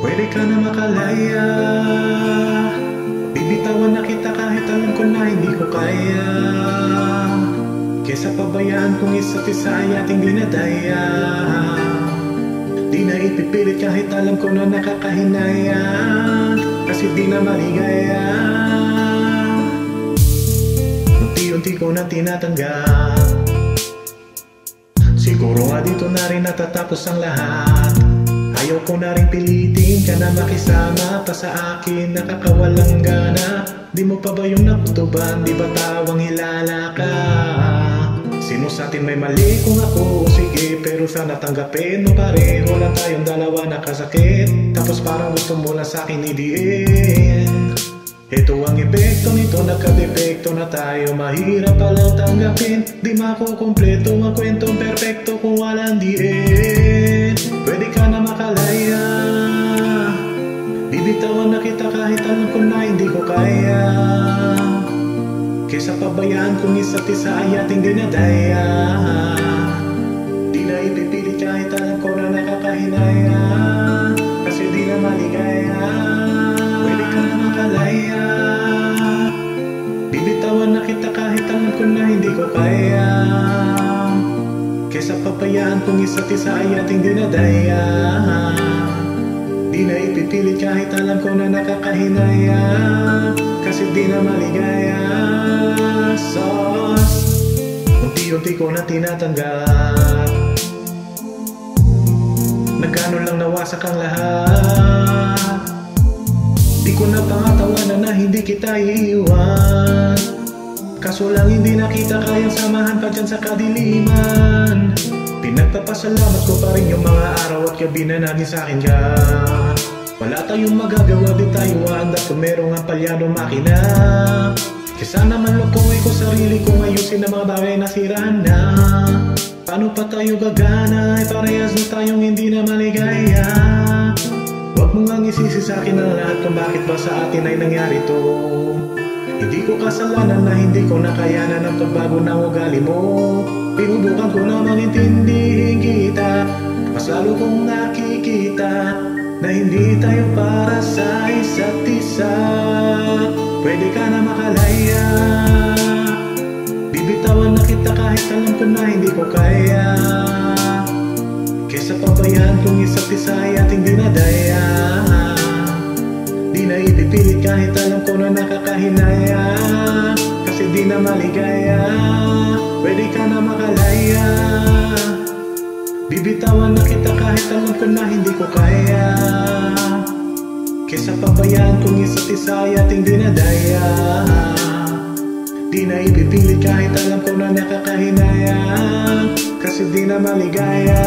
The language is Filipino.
Pwede ka na makalaya, bibitawan na kita kahit alam ko na hindi ko kaya. Kesa pabayaan kong isa't isa ay ating dinadaya. Di na ipipilit kahit alam ko na nakakahinaya, kasi di na maligaya. Unti-unti ko na tinatanggap, siguro nga dito na rin natatapos ang lahat. Ayaw ko na rin pilitin ka na makisama pa sa akin, nakakawalang gana. Di mo pa ba yung nakutuban, di ba tawang hilala ka? Sino sa atin may mali kung ako? Sige, pero sana tanggapin mo pareho lang tayong dalawa nakasakit. Tapos parang gusto mo lang sa akin idiin. Ito ang epekto nito, nagka-depekto na tayo. Mahirap palang tanggapin, di makukumpleto ang kwentong perfecto kung walang diin. Pwede ka na makalaya, bibitawan na kita kahit alam ko na hindi ko kaya. Kesa pabayaan kung isa't isa ay ating dinadaya. Di na ipipilit kahit alam ko na nakakahinaya, kasi di na maligaya. Pwede ka na makalaya, bibitawan na kita kahit alam ko na hindi ko kaya. Kesa pabayaan kung isa't isa ay ating dinadaya. Di na ipipilit kahit alam ko na nakakahinaya, kasi di na maligaya. Sos, unti-unti ko na tinatanggap, na gano'n lang nawasak ang lahat. Di ko na pangatawanan na hindi kita iiwan, kaso lang hindi na kita kayang samahan pa dyan sa kadiliman. Pinagpapasalamat ko pa rin yung mga araw at gabi na naging sa'kin ka. Wala tayong magagawa, di tayo handa kung merong ang palyado makina. Kesa naman lupuin ko sarili kong ayusin ang mga bagay na siraan na. Paano pa tayo gagana, ay parehas na tayong hindi na maligaya. Huwag mo ngang isisi sa'kin ang lahat kung bakit ba sa atin ay nangyari to. Hindi ko kasalanan na hindi ko nakayanan ang pagbago ng ugali mo. Pinubukan ko na maintindihin kita, mas lalo kong nakikita na hindi tayo para sa isa't isa. Pwede ka na makalaya, bibitawan na kita kahit alam ko na hindi ko kaya. Kesa pabayaan kung isa't isa ay ating dinadaya. Di na ipipilit kahit alam ko na nakakahinaya, kasi di na maligaya. Pwede ka na makalaya, bibitawan na kita kahit alam ko na hindi ko kaya. Kesa pabayaan kung isa't isa ay ating dinadaya. Di na ipipilit kahit alam ko na nakakahinaya, kasi di na maligaya.